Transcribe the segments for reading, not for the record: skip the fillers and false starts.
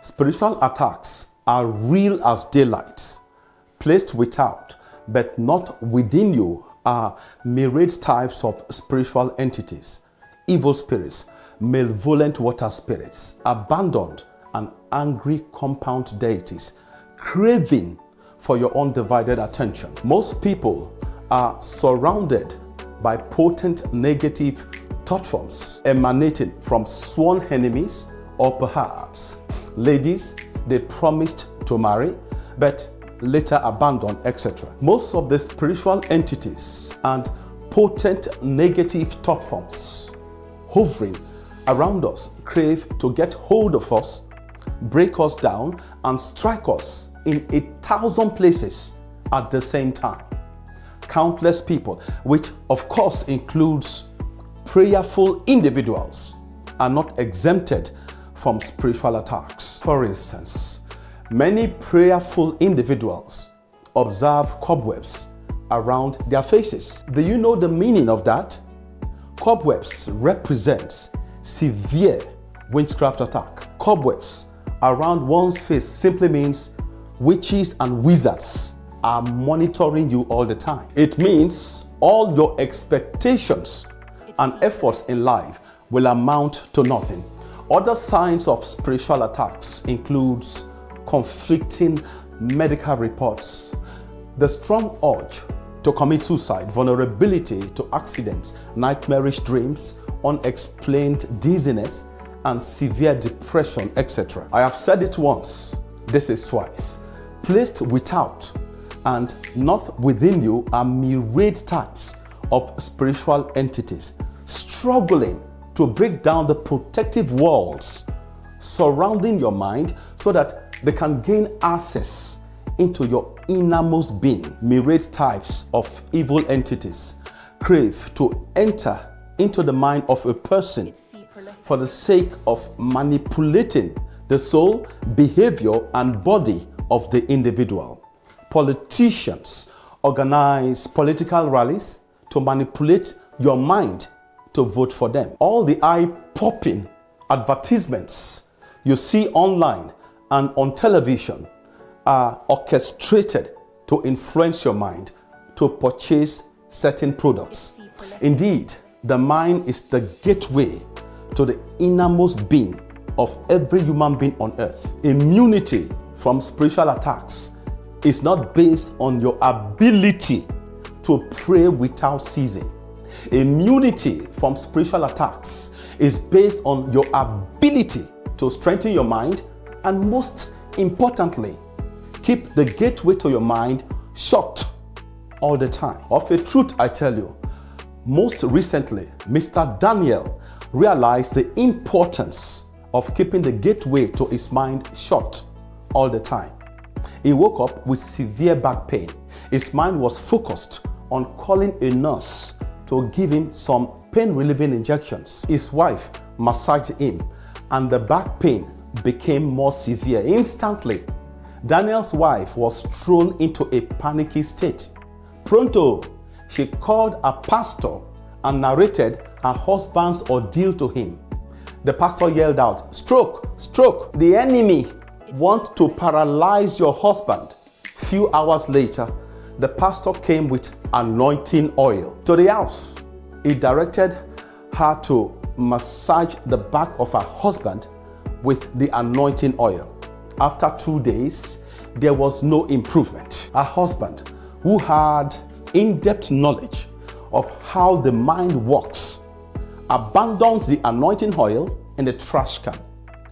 Spiritual attacks are real as daylight. Placed without, but not within you, are myriad types of spiritual entities, evil spirits, malevolent water spirits, abandoned and angry compound deities, craving for your undivided attention. Most people are surrounded by potent negative thought forms emanating from sworn enemies, or perhaps ladies they promised to marry but later abandoned, etc. Most of the spiritual entities and potent negative thought forms hovering around us crave to get hold of us, break us down, and strike us in 1,000 places at the same time. Countless people, which of course includes prayerful individuals, are not exempted from spiritual attacks. For instance, many prayerful individuals observe cobwebs around their faces. Do you know the meaning of that? Cobwebs represents severe witchcraft attack. Cobwebs around one's face simply means witches and wizards are monitoring you all the time. It means all your expectations and efforts in life will amount to nothing. Other signs of spiritual attacks includes conflicting medical reports, the strong urge to commit suicide, vulnerability to accidents, nightmarish dreams, unexplained dizziness, and severe depression, etc. I have said it once, this is twice. Placed without and not within you are myriad types of spiritual entities struggling to break down the protective walls surrounding your mind so that they can gain access into your innermost being. Myriad types of evil entities crave to enter into the mind of a person for the sake of manipulating the soul, behavior, and body of the individual. Politicians organize political rallies to manipulate your mind to vote for them. All the eye-popping advertisements you see online and on television are orchestrated to influence your mind to purchase certain products. Indeed, the mind is the gateway to the innermost being of every human being on earth. Immunity from spiritual attacks is not based on your ability to pray without ceasing. Immunity from spiritual attacks is based on your ability to strengthen your mind and, most importantly, keep the gateway to your mind shut all the time. Of a truth, I tell you, most recently, Mr. Daniel realized the importance of keeping the gateway to his mind shut all the time. He woke up with severe back pain. His mind was focused on calling a nurse to give him some pain-relieving injections. His wife massaged him and the back pain became more severe. Instantly, Daniel's wife was thrown into a panicky state. Pronto, she called a pastor and narrated her husband's ordeal to him. The pastor yelled out, "Stroke, stroke, the enemy wants to paralyze your husband." Few hours later, the pastor came with anointing oil to the house. He directed her to massage the back of her husband with the anointing oil. After 2 days, there was no improvement. Her husband, who had in-depth knowledge of how the mind works, abandoned the anointing oil in the trash can.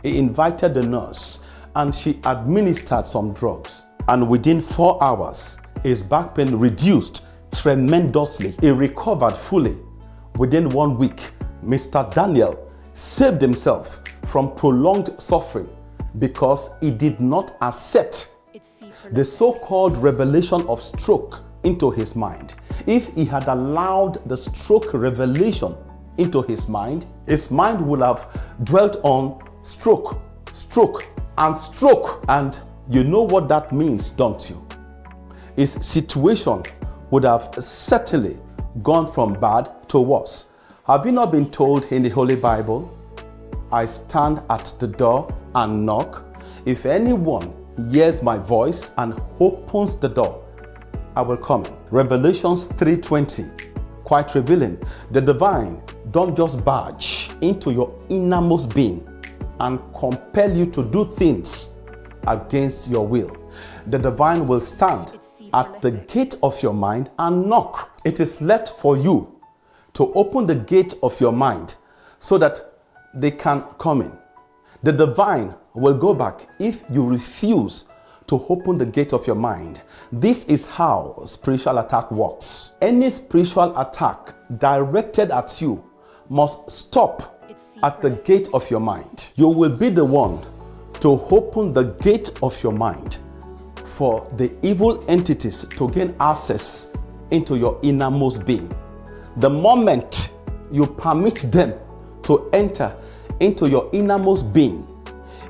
He invited the nurse and she administered some drugs. And within 4 hours, his back pain reduced tremendously. He recovered fully. Within 1 week, Mr. Daniel saved himself from prolonged suffering because he did not accept the so-called revelation of stroke into his mind. If he had allowed the stroke revelation into his mind would have dwelt on stroke, stroke, and stroke. And you know what that means, don't you? His situation would have certainly gone from bad to worse. Have you not been told in the Holy Bible, "I stand at the door and knock. If anyone hears my voice and opens the door, I will come in. Revelations 3:20, quite revealing. The divine don't just barge into your innermost being and compel you to do things against your will. The divine will stand at the gate of your mind and knock. It is left for you to open the gate of your mind so that they can come in. The divine will go back if you refuse to open the gate of your mind. This is how spiritual attack works. Any spiritual attack directed at you must stop at the gate of your mind. You will be the one to open the gate of your mind for the evil entities to gain access into your innermost being. The moment you permit them to enter into your innermost being,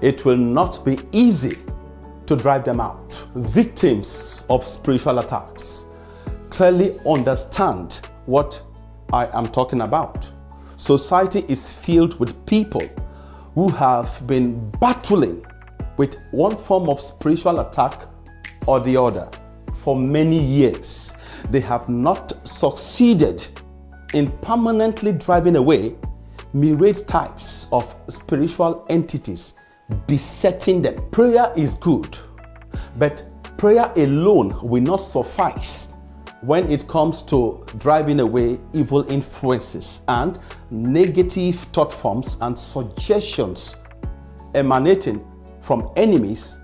it will not be easy to drive them out. Victims of spiritual attacks clearly understand what I am talking about. Society is filled with people who have been battling with one form of spiritual attack or the other for many years. They have not succeeded in permanently driving away myriad types of spiritual entities besetting them. Prayer is good, but prayer alone will not suffice when it comes to driving away evil influences and negative thought forms and suggestions emanating from enemies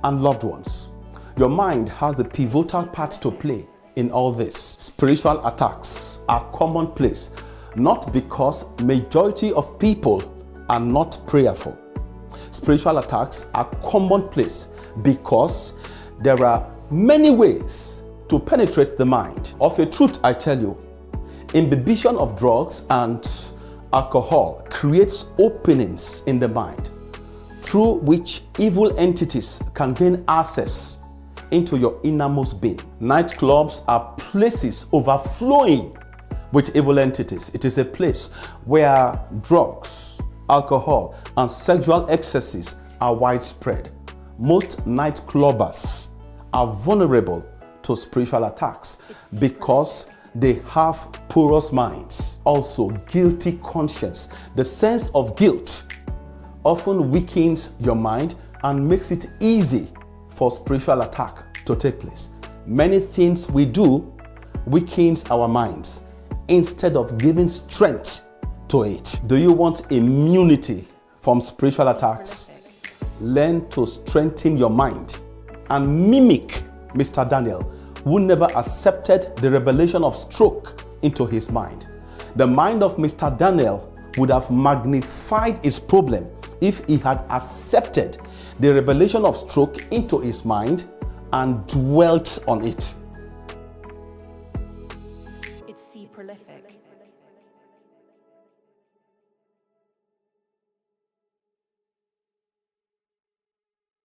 and loved ones. Your mind has a pivotal part to play in all this. Spiritual attacks are commonplace, not because majority of people are not prayerful. Spiritual attacks are commonplace because there are many ways to penetrate the mind. Of a truth, I tell you, imbibition of drugs and alcohol creates openings in the mind through which evil entities can gain access into your innermost being. Nightclubs are places overflowing with evil entities. It is a place where drugs, alcohol, and sexual excesses are widespread. Most nightclubbers are vulnerable to spiritual attacks because they have porous minds. Also, guilty conscience. The sense of guilt often weakens your mind and makes it easy for spiritual attack to take place. Many things we do weakens our minds instead of giving strength to it. Do you want immunity from spiritual attacks? Learn to strengthen your mind and mimic Mr. Daniel, who never accepted the revelation of stroke into his mind. The mind of Mr. Daniel would have magnified his problem if he had accepted the revelation of stroke into his mind and dwelt on it. It's prolific.